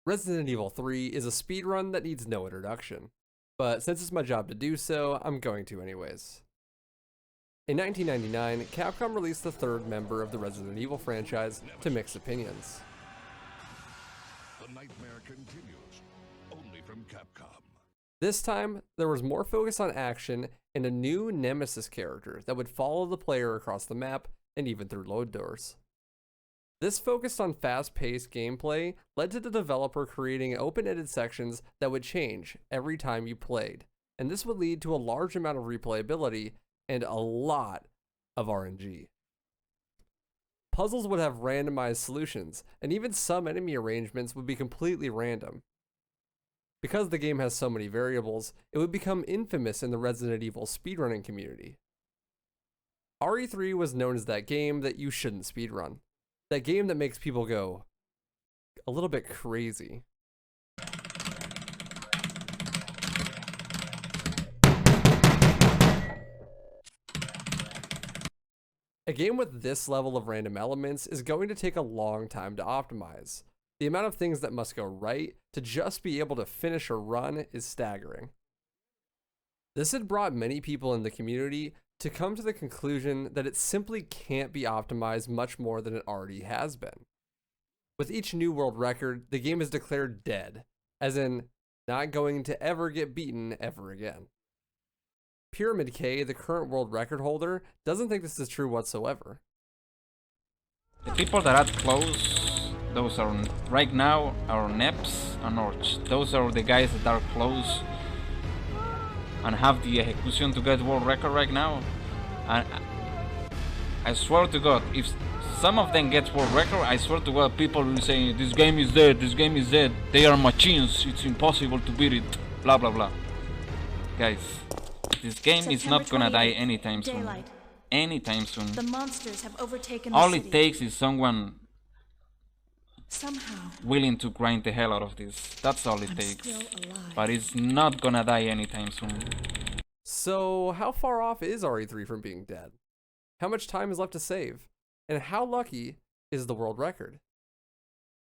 Resident Evil 3 is a speedrun that needs no introduction, but since it's my job to do so, I'm going to anyways. In 1999, Capcom released the third member of the Resident Evil franchise to mixed opinions. The nightmare continues, only from Capcom. This time, there was more focus on action and a new Nemesis character that would follow the player across the map and even through load doors. This focus on fast-paced gameplay led to the developer creating open-ended sections that would change every time you played, and this would lead to a large amount of replayability and a lot of RNG. Puzzles would have randomized solutions, and even some enemy arrangements would be completely random. Because the game has so many variables, it would become infamous in the Resident Evil speedrunning community. RE3 was known as that game that you shouldn't speedrun. That game that makes people go a little bit crazy. A game with this level of random elements is going to take a long time to optimize. The amount of things that must go right to just be able to finish a run is staggering. This had brought many people in the community to come to the conclusion that it simply can't be optimized much more than it already has been. With each new world record, the game is declared dead, as in not going to ever get beaten ever again. Pyramid K, the current world record holder, doesn't think this is true whatsoever. The people that are close, those are right now are Neps and Orch. Those are the guys that are close and have the execution to get world record right now. And I swear to God, if some of them get world record, I swear to God, people will say this game is dead, this game is dead, they are machines, it's impossible to beat it, blah blah blah. Guys, this game is not gonna die anytime soon. Anytime soon. The monsters have overtaken All the it city. takes is someone Somehow willing to grind the hell out of this. That's all it I'm takes. still alive. But it's not gonna die anytime soon. So how far off is RE3 from being dead? How much time is left to save? And how lucky is the world record?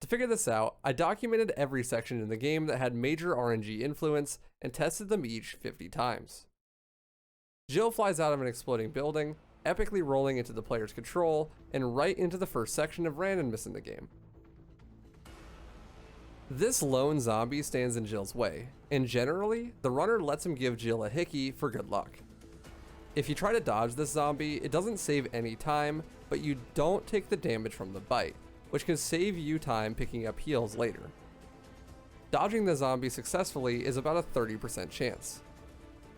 To figure this out, I documented every section in the game that had major RNG influence and tested them each 50 times. Jill flies out of an exploding building, epically rolling into the player's control and right into the first section of randomness in the game. This lone zombie stands in Jill's way, and generally, the runner lets him give Jill a hickey for good luck. If you try to dodge this zombie, it doesn't save any time, but you don't take the damage from the bite, which can save you time picking up heals later. Dodging the zombie successfully is about a 30% chance.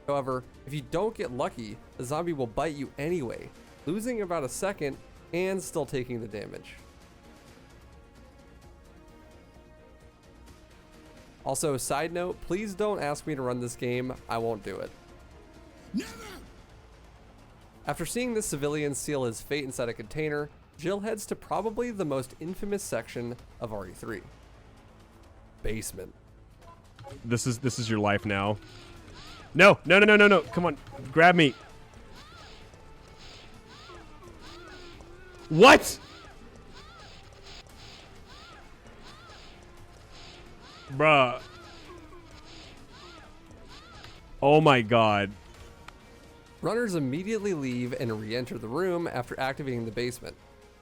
However, if you don't get lucky, the zombie will bite you anyway, losing about a second and still taking the damage. Also, side note, please don't ask me to run this game, I won't do it. Never! After seeing this civilian seal his fate inside a container, Jill heads to probably the most infamous section of RE3. Basement. This is your life now. No, no, no, no, no, no. Come on. Grab me. What? Bruh. Oh my god. Runners immediately leave and re-enter the room after activating the basement,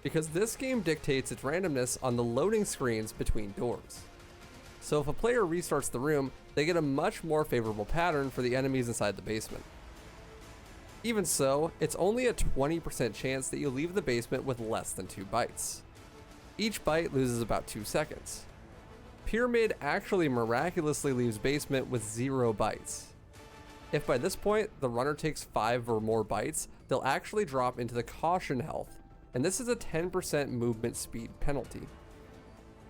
because this game dictates its randomness on the loading screens between doors. So if a player restarts the room, they get a much more favorable pattern for the enemies inside the basement. Even so, it's only a 20% chance that you leave the basement with less than 2 bites. Each bite loses about 2 seconds. Pyramid actually miraculously leaves basement with 0 bites. If by this point the runner takes 5 or more bites, they'll actually drop into the caution health, and this is a 10% movement speed penalty.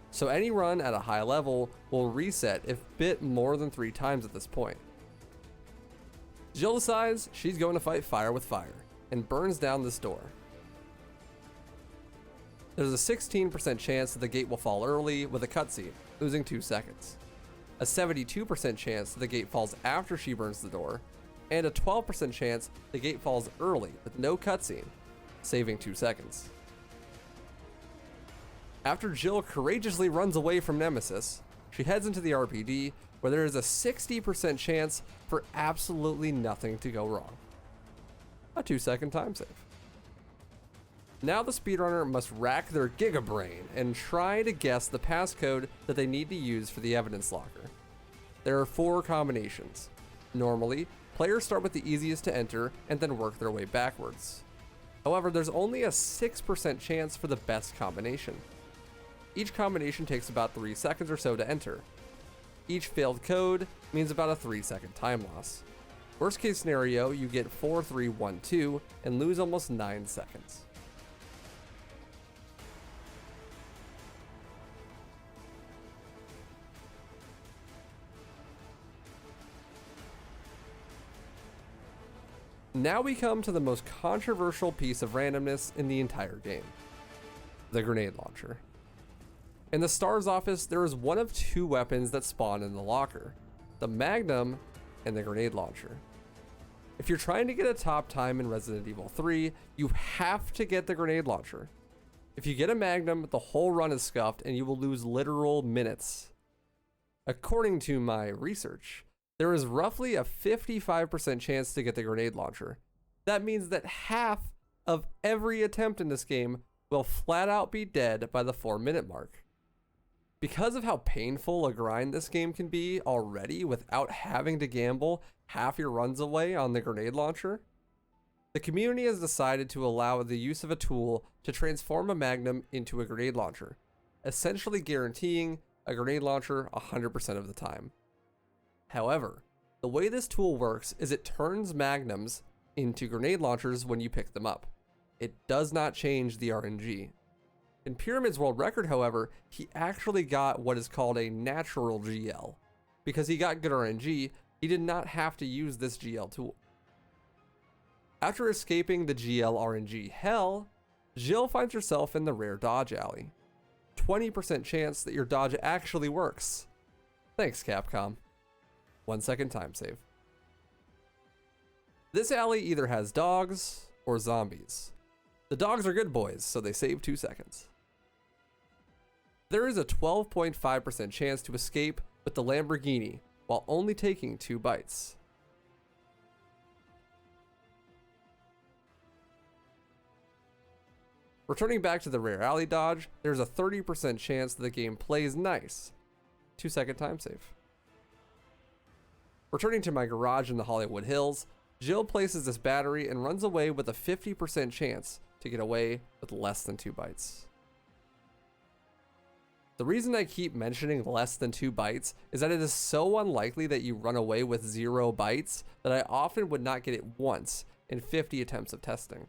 So any run at a high level will reset if bit more than 3 times at this point. Jill decides she's going to fight fire with fire, and burns down this door. There's a 16% chance that the gate will fall early with a cutscene, losing 2 seconds. A 72% chance that the gate falls after she burns the door, and a 12% chance the gate falls early with no cutscene, saving 2 seconds. After Jill courageously runs away from Nemesis, she heads into the RPD, where there is a 60% chance for absolutely nothing to go wrong. A 2-second time save. Now the speedrunner must rack their gigabrain and try to guess the passcode that they need to use for the evidence locker. There are 4 combinations. Normally, players start with the easiest to enter and then work their way backwards. However, there's only a 6% chance for the best combination. Each combination takes about 3 seconds or so to enter. Each failed code means about a 3-second time loss. Worst case scenario, you get 4312 and lose almost 9 seconds. Now we come to the most controversial piece of randomness in the entire game. The grenade launcher. In the STARS office, there is one of 2 weapons that spawn in the locker. The Magnum and the grenade launcher. If you're trying to get a top time in Resident Evil 3, you have to get the grenade launcher. If you get a Magnum, the whole run is scuffed and you will lose literal minutes. According to my research, there is roughly a 55% chance to get the grenade launcher. That means that half of every attempt in this game will flat out be dead by the 4-minute mark. Because of how painful a grind this game can be already without having to gamble half your runs away on the grenade launcher, the community has decided to allow the use of a tool to transform a Magnum into a grenade launcher, essentially guaranteeing a grenade launcher 100% of the time. However, the way this tool works is it turns Magnums into grenade launchers when you pick them up. It does not change the RNG. In Pyramid's world record, however, he actually got what is called a natural GL. Because he got good RNG, he did not have to use this GL tool. After escaping the GL RNG hell, Jill finds herself in the rare dodge alley. 20% chance that your dodge actually works. Thanks, Capcom. 1-second time save. This alley either has dogs or zombies. The dogs are good boys, so they save 2 seconds. There is a 12.5% chance to escape with the Lamborghini while only taking 2 bites. Returning back to the rare alley dodge, there's a 30% chance that the game plays nice. 2-second time save. Returning to my garage in the Hollywood Hills, Jill places this battery and runs away with a 50% chance to get away with less than 2 bites. The reason I keep mentioning less than 2 bites is that it is so unlikely that you run away with 0 bites that I often would not get it once in 50 attempts of testing.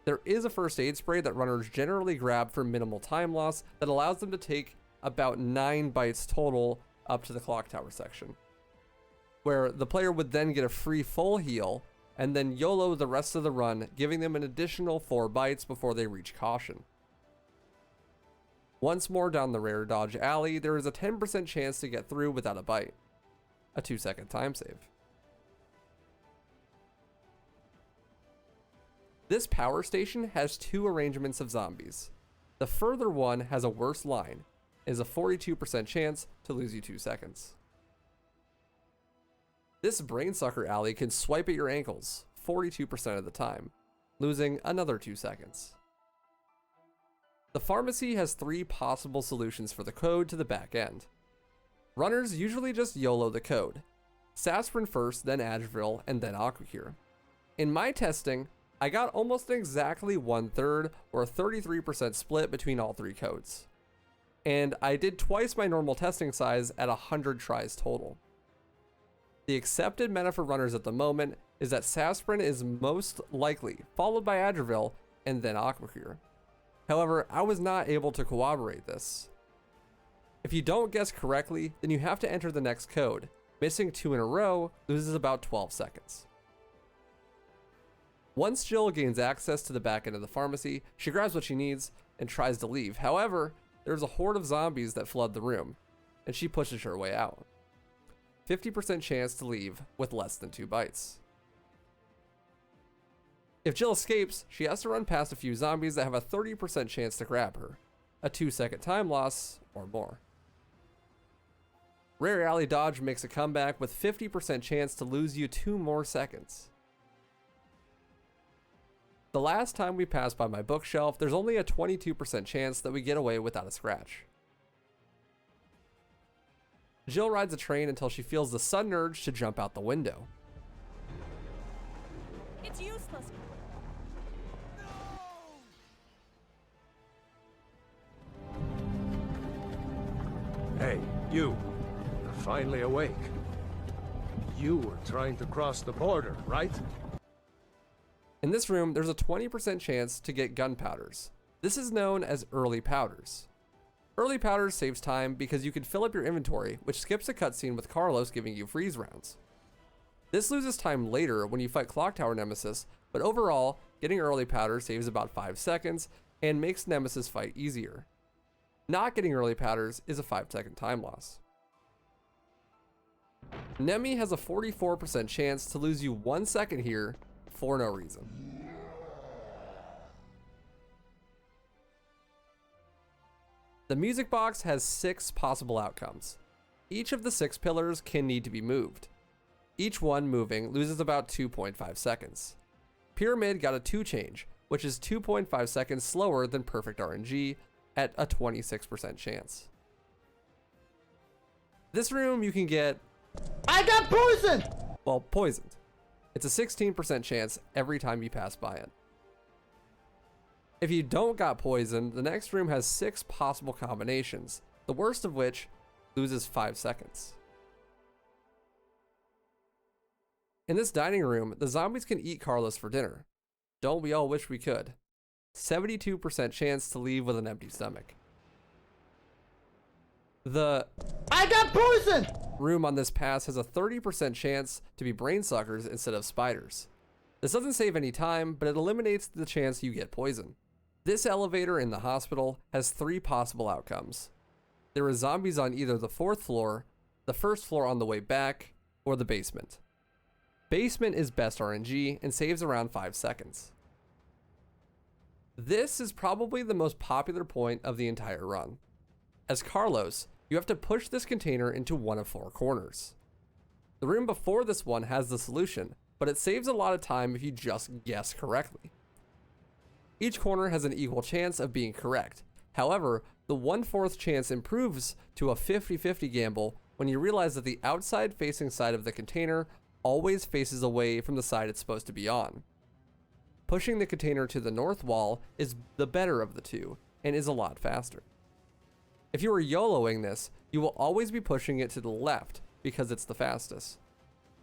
There is a first aid spray that runners generally grab for minimal time loss that allows them to take about 9 bites total up to the clock tower section, where the player would then get a free full heal and then YOLO the rest of the run, giving them an additional 4 bites before they reach caution. Once more down the rare dodge alley, there is a 10% chance to get through without a bite. A 2-second time save. This power station has 2 arrangements of zombies. The further one has a worse line, is a 42% chance to lose you 2 seconds. This brainsucker alley can swipe at your ankles 42% of the time, losing another 2 seconds. The pharmacy has 3 possible solutions for the code to the back end. Runners usually just YOLO the code. Sasprin first, then Advil, and then Aquacure. In my testing, I got almost exactly 1/3 or a 33% split between all 3 codes. And I did twice my normal testing size at 100 tries total. The accepted meta for runners at the moment is that Sasprin is most likely, followed by Advil, and then Aquacure. However, I was not able to corroborate this. If you don't guess correctly, then you have to enter the next code. Missing 2 in a row loses about 12 seconds. Once Jill gains access to the back end of the pharmacy, she grabs what she needs and tries to leave. However, there's a horde of zombies that flood the room, and she pushes her way out. 50% chance to leave with less than 2 bites. If Jill escapes, she has to run past a few zombies that have a 30% chance to grab her. a 2-second time loss, or more. Rare alley dodge makes a comeback with 50% chance to lose you 2 more seconds. The last time we passed by my bookshelf, there's only a 22% chance that we get away without a scratch. Jill rides a train until she feels the sudden urge to jump out the window. It's useless. Hey, you. You're finally awake. You were trying to cross the border, right? In this room, there's a 20% chance to get gunpowders. This is known as early powders. Early powders saves time because you can fill up your inventory, which skips a cutscene with Carlos giving you freeze rounds. This loses time later when you fight Clock Tower Nemesis, but overall, getting early powder saves about 5 seconds and makes Nemesis fight easier. Not getting early powders is a 5-second time loss. Nemi has a 44% chance to lose you 1 second here for no reason. The music box has 6 possible outcomes. Each of the 6 pillars can need to be moved. Each one moving loses about 2.5 seconds. Pyramid got a 2 change, which is 2.5 seconds slower than perfect RNG at a 26% chance. This room you can get... I got poisoned! Well, poisoned. It's a 16% chance every time you pass by it. If you don't got poisoned, the next room has 6 possible combinations, the worst of which loses 5 seconds. In this dining room, the zombies can eat Carlos for dinner. Don't we all wish we could? 72% chance to leave with an empty stomach. The I got poisoned! room on this pass has a 30% chance to be brain suckers instead of spiders. This doesn't save any time, but it eliminates the chance you get poisoned. This elevator in the hospital has 3 possible outcomes. There are zombies on either the 4th floor, the 1st floor on the way back, or the basement. Basement is best RNG and saves around 5 seconds. This is probably the most popular point of the entire run. As Carlos, you have to push this container into one of 4 corners. The room before this one has the solution, but it saves a lot of time if you just guess correctly. Each corner has an equal chance of being correct. However, the 1/4 chance improves to a 50-50 gamble when you realize that the outside facing side of the container always faces away from the side it's supposed to be on. Pushing the container to the north wall is the better of the two and is a lot faster. If you are YOLOing this, you will always be pushing it to the left because it's the fastest.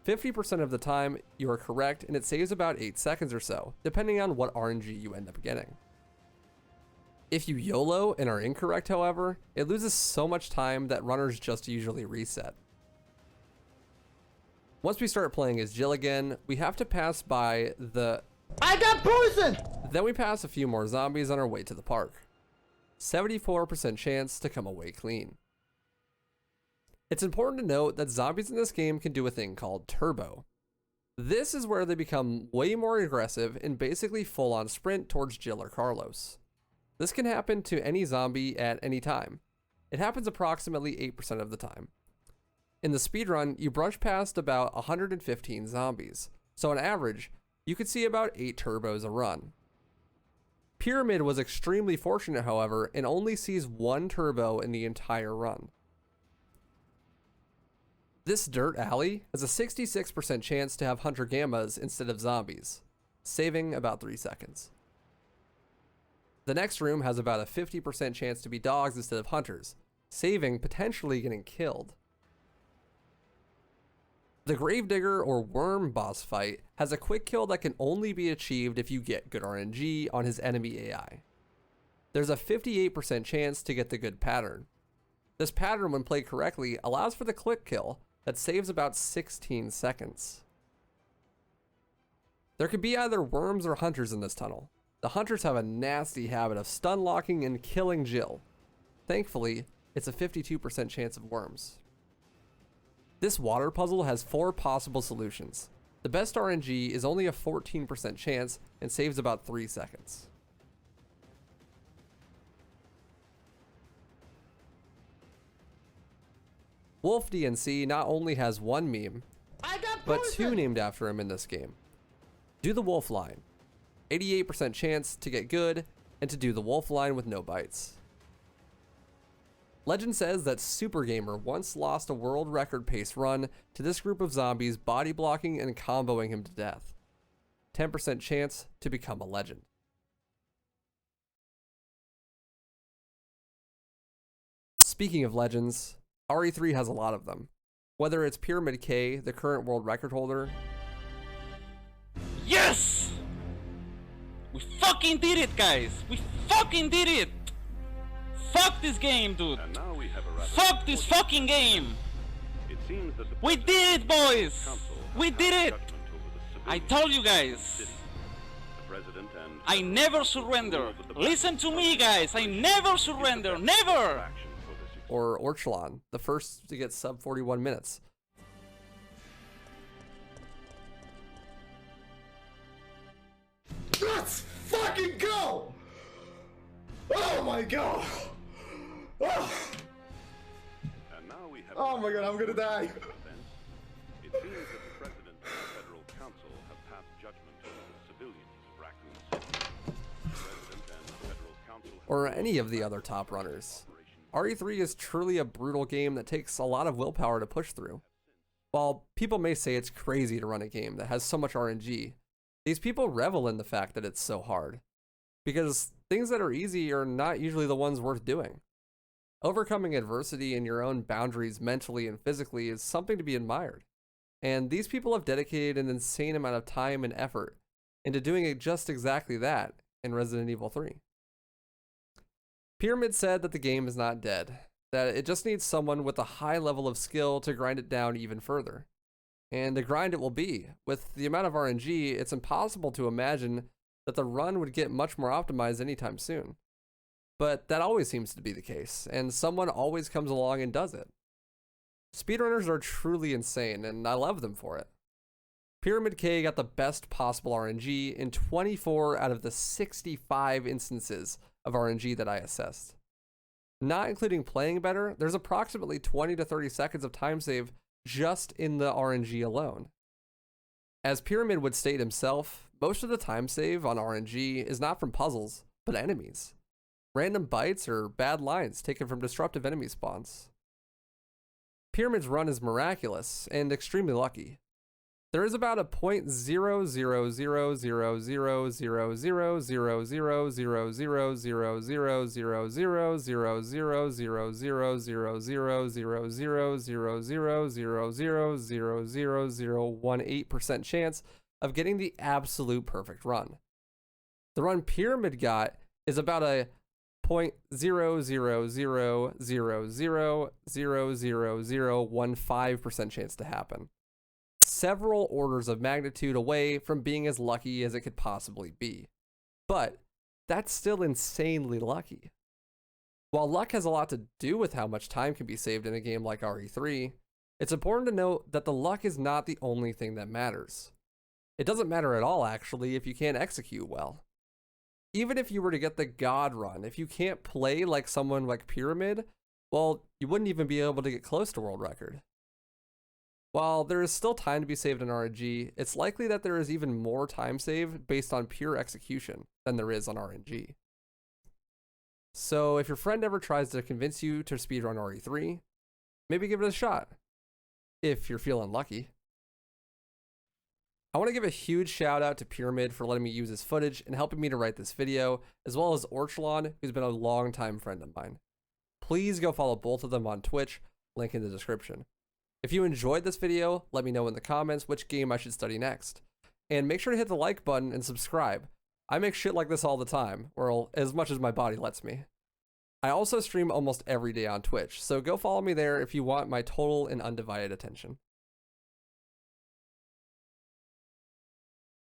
50% of the time you are correct and it saves about 8 seconds or so, depending on what RNG you end up getting. If you YOLO and are incorrect, however, it loses so much time that runners just usually reset. Once we start playing as Jill again, we have to pass by the I got poisoned! Then we pass a few more zombies on our way to the park. 74% chance to come away clean. It's important to note that zombies in this game can do a thing called turbo. This is where they become way more aggressive and basically full on sprint towards Jill or Carlos. This can happen to any zombie at any time. It happens approximately 8% of the time. In the speedrun, you brush past about 115 zombies, so on average, you could see about 8 turbos a run. Pyramid was extremely fortunate, however, and only sees 1 turbo in the entire run. This dirt alley has a 66% chance to have hunter gammas instead of zombies, saving about 3 seconds. The next room has about a 50% chance to be dogs instead of hunters, saving potentially getting killed. The Gravedigger or Worm boss fight has a quick kill that can only be achieved if you get good RNG on his enemy AI. There's a 58% chance to get the good pattern. This pattern, when played correctly, allows for the quick kill that saves about 16 seconds. There could be either worms or hunters in this tunnel. The hunters have a nasty habit of stun locking and killing Jill. Thankfully, it's a 52% chance of worms. This water puzzle has 4 possible solutions. The best RNG is only a 14% chance and saves about 3 seconds. Wolf DNC not only has one meme, I got but poison. 2 named after him in this game. Do the wolf line. 88% chance to get good, and to do the wolf line with no bites. Legend says that Super Gamer once lost a world record pace run to this group of zombies body blocking and comboing him to death. 10% chance to become a legend. Speaking of legends, RE3 has a lot of them. Whether it's Pyramid K, the current world record holder. Yes! We fucking did it, guys! We fucking did it! Fuck this game, dude! And now we have a rather Fuck this fucking game! It seems that the We did it, boys! Council We has did it! judgment over the I civilians told you of the guys! city. The president and I never surrender! Listen to me, guys! I never surrender! Never! action for this Or Orchelon, the first to get sub 41 minutes. Let's fucking go! Oh my god! Oh, And now we have oh my god, I'm gonna die. It seems that the president and the federal council have passed judgment over the civilians of Raccoon City. The president and the federal council have Or any of the other top runners. RE3 is truly a brutal game that takes a lot of willpower to push through. While people may say it's crazy to run a game that has so much RNG, these people revel in the fact that it's so hard. Because things that are easy are not usually the ones worth doing. Overcoming adversity and your own boundaries mentally and physically is something to be admired. And these people have dedicated an insane amount of time and effort into doing it just exactly that in Resident Evil 3. Pyramid said that the game is not dead, that it just needs someone with a high level of skill to grind it down even further. And a grind it will be. With the amount of RNG, it's impossible to imagine that the run would get much more optimized anytime soon. But that always seems to be the case, and someone always comes along and does it. Speedrunners are truly insane, and I love them for it. Pyramid K got the best possible RNG in 24 out of the 65 instances of RNG that I assessed. Not including playing better, there's approximately 20 to 30 seconds of time save just in the RNG alone. As Pyramid would state himself, most of the time save on RNG is not from puzzles, but enemies. Random bites or bad lines taken from disruptive enemy spawns. Pyramid's run is miraculous and extremely lucky. There is about a 0.0000000000000000000000000000018% chance of getting the absolute perfect run. The run Pyramid got is about a 0.00000000015% chance to happen. Several orders of magnitude away from being as lucky as it could possibly be. But that's still insanely lucky. While luck has a lot to do with how much time can be saved in a game like RE3, it's important to note that the luck is not the only thing that matters. It doesn't matter at all, actually, if you can't execute well. Even if you were to get the God run, if you can't play like someone like Pyramid, well, you wouldn't even be able to get close to world record. While there is still time to be saved in RNG, it's likely that there is even more time saved based on pure execution than there is on RNG. So if your friend ever tries to convince you to speedrun RE3, maybe give it a shot, if you're feeling lucky. I want to give a huge shout out to Pyramid for letting me use his footage and helping me to write this video, as well as Orchelon, who's been a longtime friend of mine. Please go follow both of them on Twitch, link in the description. If you enjoyed this video, let me know in the comments which game I should study next. And make sure to hit the like button and subscribe. I make shit like this all the time, or as much as my body lets me. I also stream almost every day on Twitch, so go follow me there if you want my total and undivided attention.